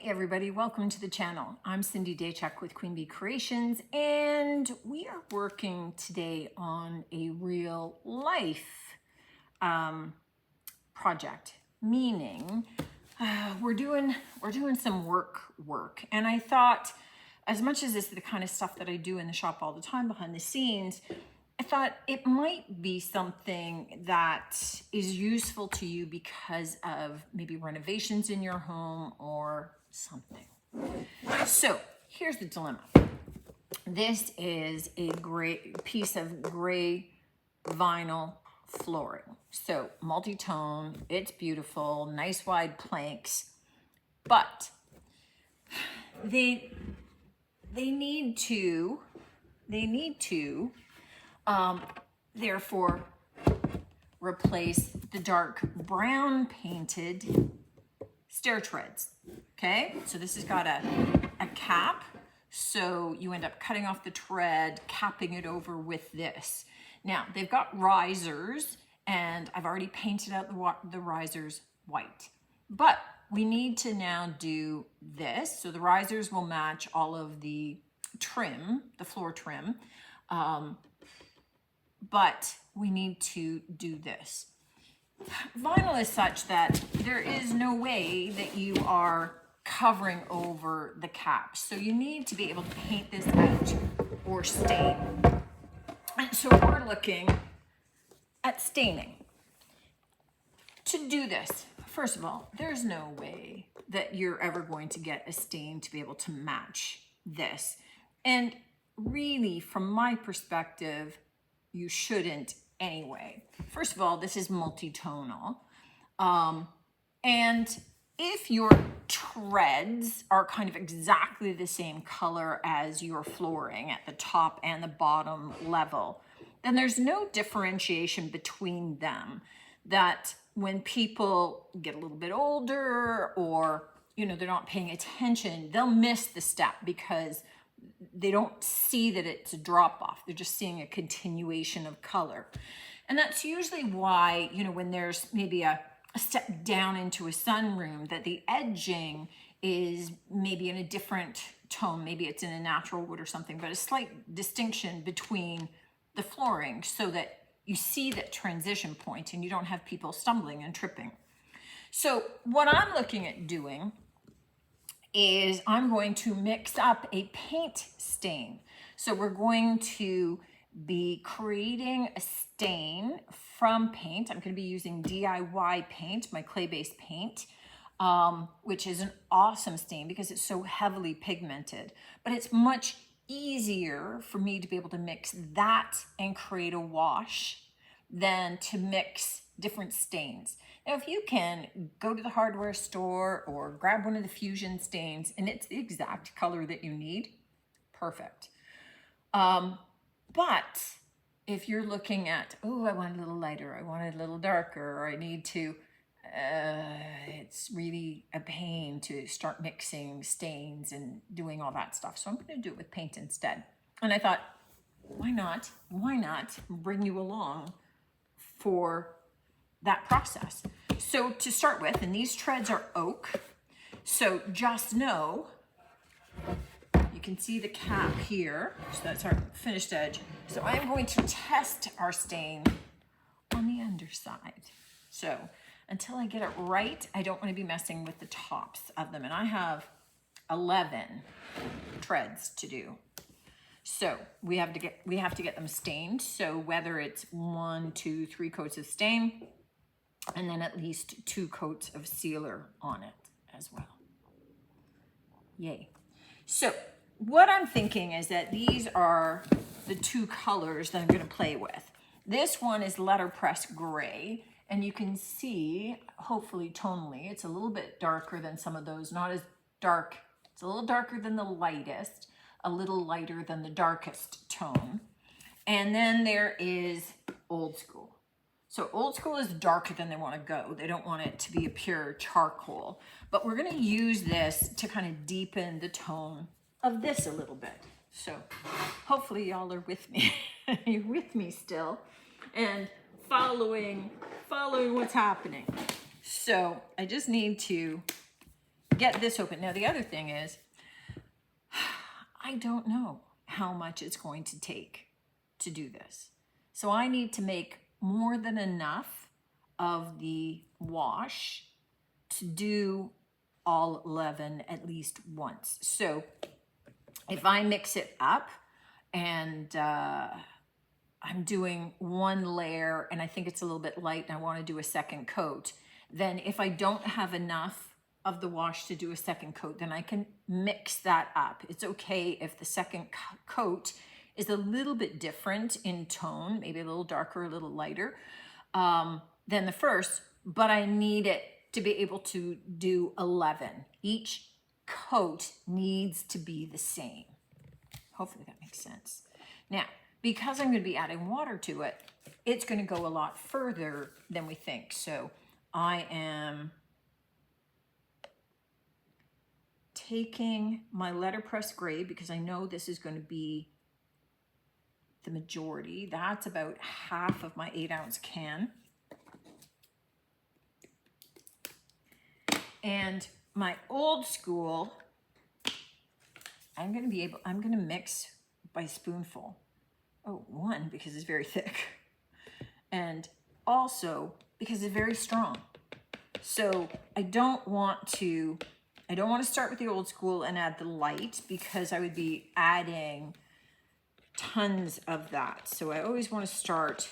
Hey everybody, welcome to the channel. I'm Cindy Daychuk with Queen Bee Creations, and we are working today on a real life project, meaning we're doing some work. And I thought, as much as this is the kind of stuff that I do in the shop all the time behind the scenes, I thought it might be something that is useful to you because of maybe renovations in your home or something. So here's the dilemma. This is a great piece of gray vinyl flooring. So multi-tone, it's beautiful, nice wide planks, but they need to therefore replace the dark brown painted stair treads. Okay, so this has got a cap, so you end up cutting off the tread, capping it over with this. Now they've got risers, and I've already painted out the risers white, but we need to now do this. So the risers will match all of the trim, the floor trim, but we need to do this. Vinyl is such that there is no way that you are covering over the cap. So you need to be able to paint this out or stain. And so we're looking at staining. To do this, first of all, there's no way that you're ever going to get a stain to be able to match this. And really, from my perspective, you shouldn't anyway. First of all, this is multi-tonal. And if your treads are kind of exactly the same color as your flooring at the top and the bottom level, then there's no differentiation between them. That when people get a little bit older, or they're not paying attention, they'll miss the step because they don't see that it's a drop off. They're just seeing a continuation of color. And that's usually why, when there's maybe a step down into a sunroom, that the edging is maybe in a different tone. Maybe it's in a natural wood or something, but a slight distinction between the flooring so that you see that transition point and you don't have people stumbling and tripping. So what I'm looking at doing is I'm going to mix up a paint stain. So we're going to be creating a stain from paint. I'm going to be using DIY paint, my clay-based paint, which is an awesome stain because it's so heavily pigmented. But it's much easier for me to be able to mix that and create a wash than to mix different stains. Now, if you can go to the hardware store or grab one of the fusion stains and it's the exact color that you need, perfect. But if you're looking at, oh, I want a little lighter, I want it a little darker, or I need to, it's really a pain to start mixing stains and doing all that stuff. So I'm going to do it with paint instead. And I thought, why not bring you along for that process. So to start with, and these treads are oak, so just know, you can see the cap here, so that's our finished edge. So I'm going to test our stain on the underside. So until I get it right, I don't want to be messing with the tops of them, and I have 11 treads to do. So we have to get them stained. So whether it's 1, 2, 3 coats of stain, and then at least 2 coats of sealer on it as well. Yay. So what I'm thinking is that these are the 2 colors that I'm going to play with. This one is letterpress gray, and you can see, hopefully tonally, it's a little bit darker than some of those, not as dark. It's a little darker than the lightest, a little lighter than the darkest tone. And then there is old school. So old school is darker than they want to go. They don't want it to be a pure charcoal. But we're going to use this to kind of deepen the tone of this a little bit. So hopefully y'all are with me. You're with me still and following what's happening. So I just need to get this open. Now the other thing is, I don't know how much it's going to take to do this. So I need to make more than enough of the wash to do all 11 at least once. So if I mix it up and I'm doing one layer and I think it's a little bit light and I want to do a second coat, then if I don't have enough of the wash to do a second coat, then I can mix that up. It's okay if the second coat is a little bit different in tone, maybe a little darker, a little lighter than the first, but I need it to be able to do 11. Each coat needs to be the same. Hopefully that makes sense. Now, because I'm going to be adding water to it, it's going to go a lot further than we think. So I am taking my letterpress gray because I know this is going to be the majority. That's about half of my 8-ounce can. And my old school, I'm going to mix by spoonful. Oh, one, because it's very thick. And also because it's very strong. So I don't want to start with the old school and add the light because I would be adding tons of that. So I always want to start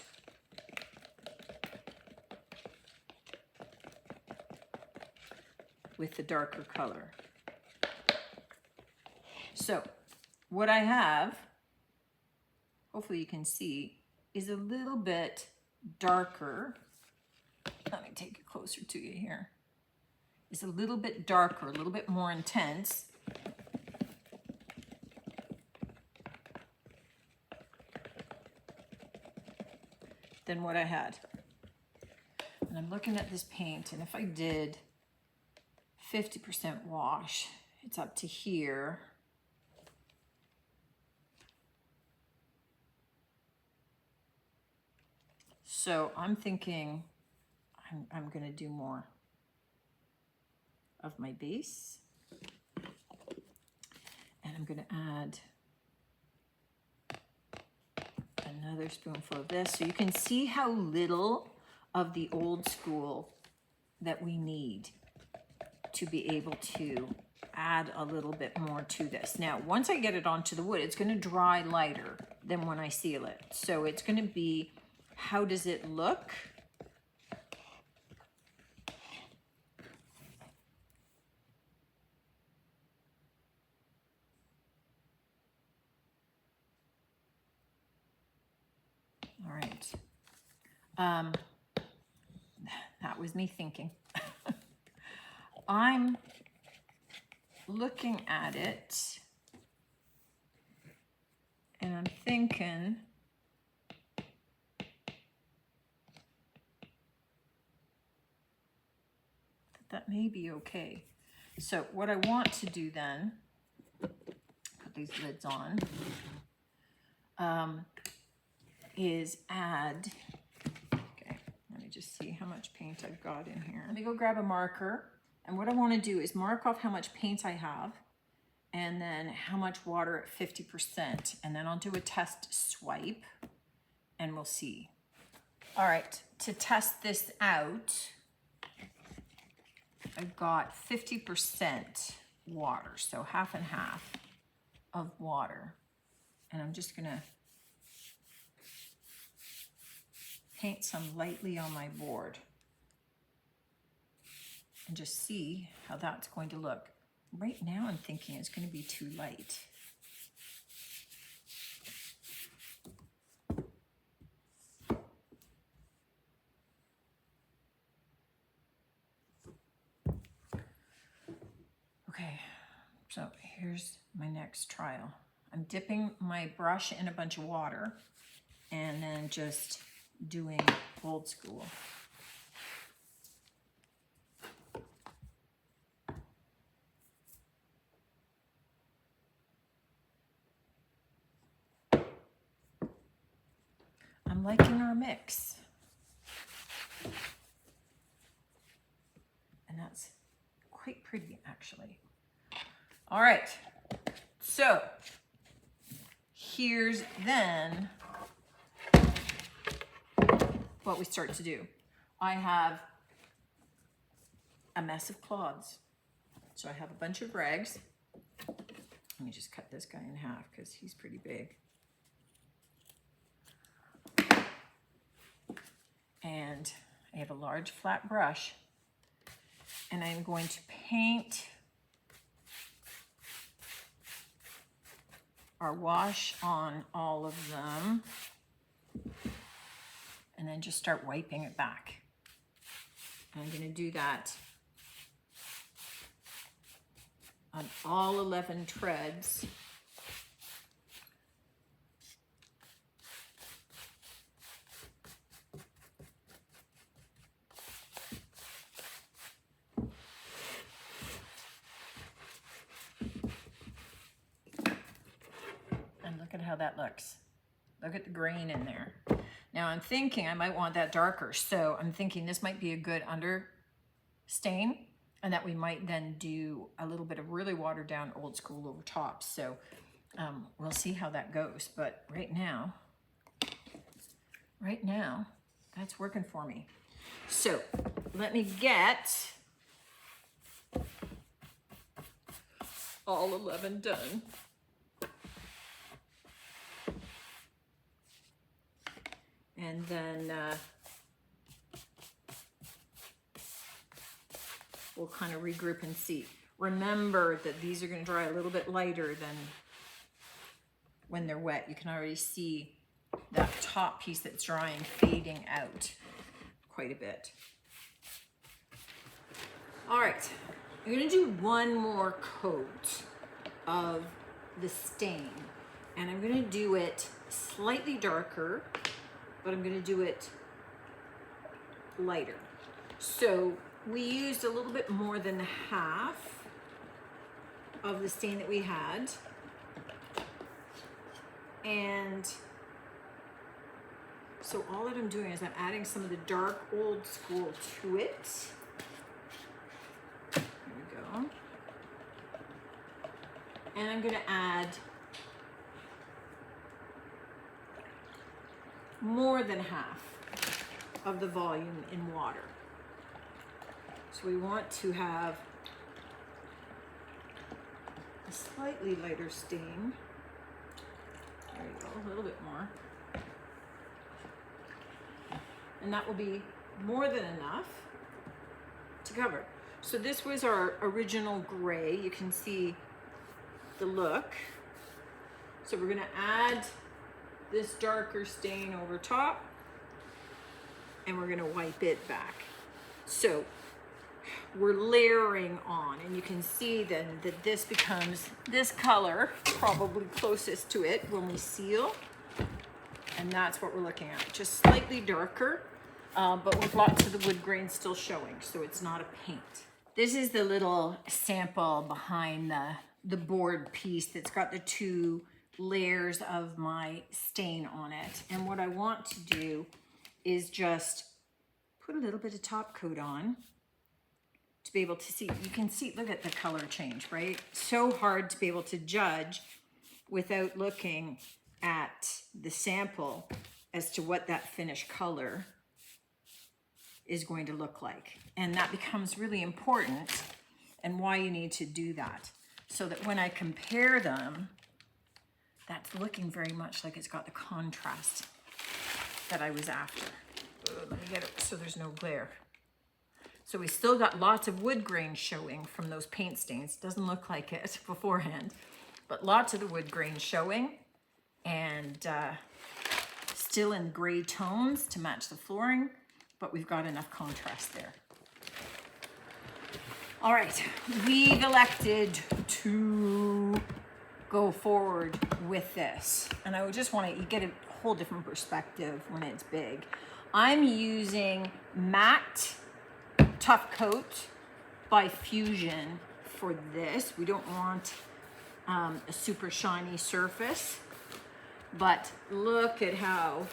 with the darker color. So what I have, hopefully you can see, is a little bit darker. Let me take it closer to you here. It's a little bit darker, a little bit more intense. Than what I had. And I'm looking at this paint, and if I did 50% wash, it's up to here. So I'm thinking I'm going to do more of my base. And I'm going to add another spoonful of this. So you can see how little of the old school that we need to be able to add a little bit more to this. Now, once I get it onto the wood, it's going to dry lighter than when I seal it. So it's going to be, how does it look? All right. That was me thinking. I'm looking at it and I'm thinking that may be okay. So what I want to do then, put these lids on, is add, okay, let me just see how much paint I've got in here. Let me go grab a marker, and what I want to do is mark off how much paint I have and then how much water at 50%, and then I'll do a test swipe and we'll see. All right, to test this out, I've got 50% water, so half and half of water, and I'm just gonna paint some lightly on my board and just see how that's going to look. Right now I'm thinking it's going to be too light. Okay, so here's my next trial. I'm dipping my brush in a bunch of water and then just doing old school. I'm liking our mix. And that's quite pretty, actually. actually. All right, so here's then what we start to do. I have a mess of cloths. So I have a bunch of rags. Let me just cut this guy in half because he's pretty big. And I have a large flat brush, and I'm going to paint or wash on all of them, and then just start wiping it back. And I'm going to do that on all 11 treads. And look at how that looks. Look at the grain in there. Now I'm thinking I might want that darker, so I'm thinking this might be a good under stain, and that we might then do a little bit of really watered down old school over top. So we'll see how that goes. But right now, that's working for me. So let me get all 11 done. And then we'll kind of regroup and see. Remember that these are going to dry a little bit lighter than when they're wet. You can already see that top piece that's drying fading out quite a bit. All right, I'm going to do one more coat of the stain, and I'm going to do it slightly darker, but I'm going to do it lighter. So we used a little bit more than half of the stain that we had. And so all that I'm doing is I'm adding some of the dark old school to it. There we go. And I'm going to add more than half of the volume in water. So we want to have a slightly lighter stain. There you go, a little bit more. And that will be more than enough to cover. So this was our original gray. You can see the look. So we're gonna add this darker stain over top, and we're gonna wipe it back. So we're layering on, and you can see then that this becomes this color, probably closest to it when we seal. And that's what we're looking at, just slightly darker, but with lots of the wood grain still showing, so it's not a paint. This is the little sample behind the board piece that's got the two layers of my stain on it. And what I want to do is just put a little bit of top coat on to be able to see. You can see, look at the color change, right? So hard to be able to judge without looking at the sample as to what that finished color is going to look like. And that becomes really important, and why you need to do that, so that when I compare them, that's looking very much like it's got the contrast that I was after. Let me get it so there's no glare. So we still got lots of wood grain showing from those paint stains. Doesn't look like it beforehand, but lots of the wood grain showing, and still in gray tones to match the flooring, but we've got enough contrast there. All right, we've elected to go forward with this, and I would just want to get a whole different perspective when it's big. I'm using matte Tough Coat by Fusion for this. We don't want a super shiny surface, but look at how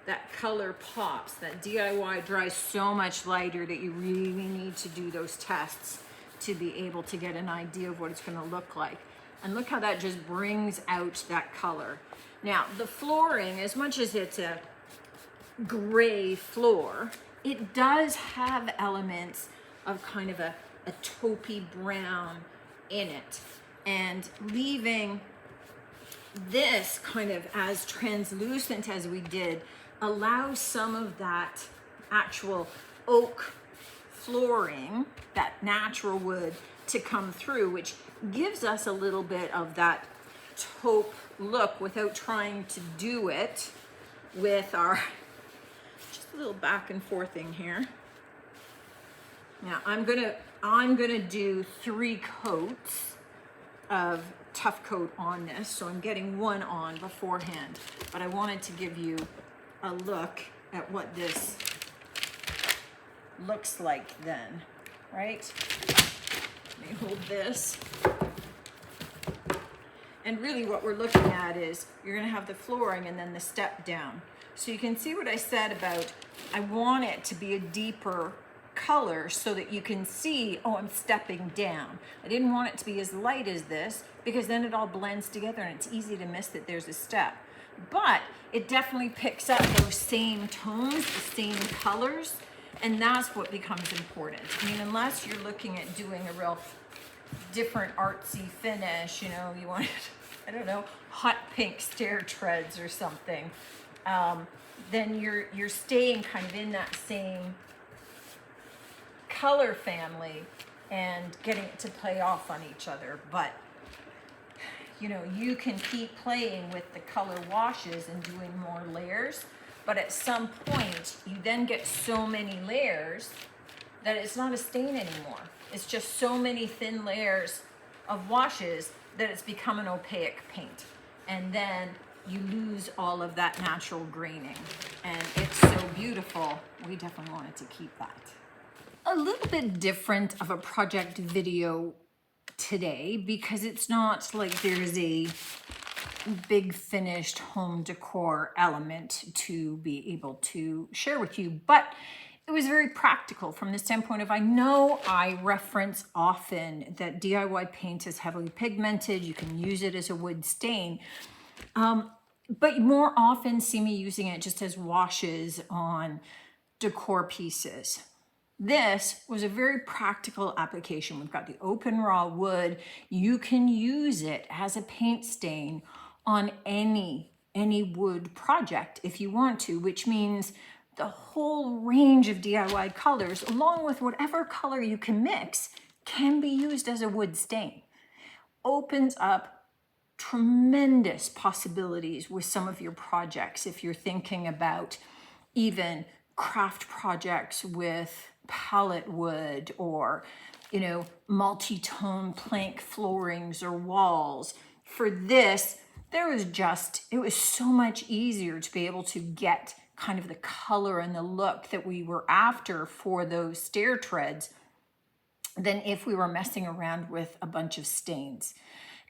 that color pops. That DIY dries so much lighter that you really need to do those tests to be able to get an idea of what it's going to look like. And look how that just brings out that color. Now, the flooring, as much as it's a gray floor, it does have elements of kind of a taupey brown in it. And leaving this kind of as translucent as we did allows some of that actual oak flooring, that natural wood, to come through, which gives us a little bit of that taupe look without trying to do it with our, just a little back and forthing here. Now I'm gonna do 3 coats of tough coat on this, so I'm getting one on beforehand, but I wanted to give you a look at what this looks like then, right? Let me hold this. And really what we're looking at is you're gonna have the flooring and then the step down. So you can see what I said about, I want it to be a deeper color so that you can see, oh, I'm stepping down. I didn't want it to be as light as this because then it all blends together and it's easy to miss that there's a step. But it definitely picks up those same tones, the same colors, and that's what becomes important. I mean, unless you're looking at doing a real different artsy finish, you know, you want, I don't know, hot pink stair treads or something, then you're staying kind of in that same color family and getting it to play off on each other. But you know, you can keep playing with the color washes and doing more layers, but at some point you then get so many layers that it's not a stain anymore. It's just so many thin layers of washes that it's become an opaque paint, and then you lose all of that natural graining, and it's so beautiful. We definitely wanted to keep that. A little bit different of a project video today because it's not like there's a big finished home decor element to be able to share with you, but it was very practical from the standpoint of, I know I reference often that DIY paint is heavily pigmented, you can use it as a wood stain, but you more often see me using it just as washes on decor pieces. This was a very practical application. We've got the open raw wood. You can use it as a paint stain on any wood project if you want to, which means the whole range of DIY colors, along with whatever color you can mix, can be used as a wood stain. Opens up tremendous possibilities with some of your projects if you're thinking about even craft projects with palette wood, or you know, multi-tone plank floorings or walls. For this, it was so much easier to be able to get kind of the color and the look that we were after for those stair treads than if we were messing around with a bunch of stains.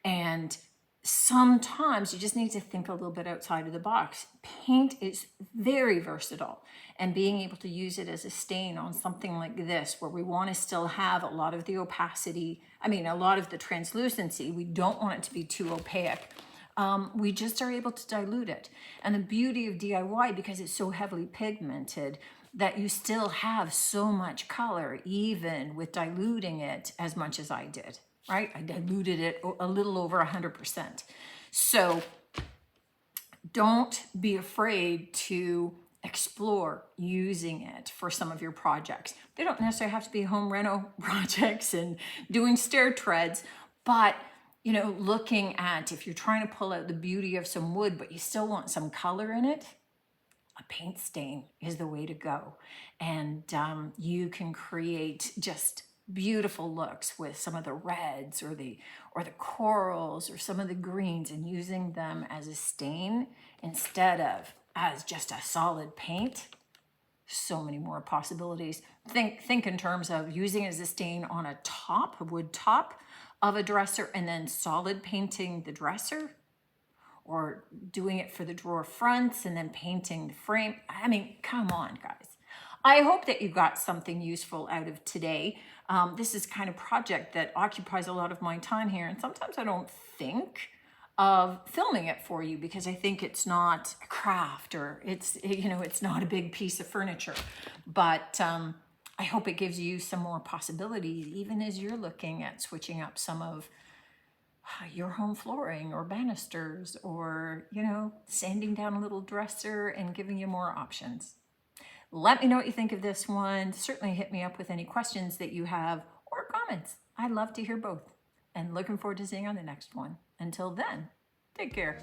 And sometimes you just need to think a little bit outside of the box. Paint is very versatile, and being able to use it as a stain on something like this, where we want to still have a lot of the opacity, a lot of the translucency, we don't want it to be too opaque. We just are able to dilute it. And the beauty of DIY, because it's so heavily pigmented, that you still have so much color, even with diluting it as much as I did. Right? I diluted it a little over 100%. So don't be afraid to explore using it for some of your projects. They don't necessarily have to be home reno projects and doing stair treads, but you know, looking at, if you're trying to pull out the beauty of some wood, but you still want some color in it, a paint stain is the way to go. And you can create just beautiful looks with some of the reds or the corals or some of the greens, and using them as a stain instead of as just a solid paint. So many more possibilities. Think in terms of using it as a stain on a top, a wood top of a dresser, and then solid painting the dresser, or doing it for the drawer fronts and then painting the frame. I mean, come on, guys. I hope that you got something useful out of today. This is kind of project that occupies a lot of my time here. And sometimes I don't think of filming it for you because I think it's not a craft, or it's not a big piece of furniture. But I hope it gives you some more possibilities, even as you're looking at switching up some of your home flooring or banisters, or, sanding down a little dresser and giving you more options. Let me know what you think of this one. Certainly hit me up with any questions that you have or comments. I love to hear both, and looking forward to seeing you on the next one. Until then, take care.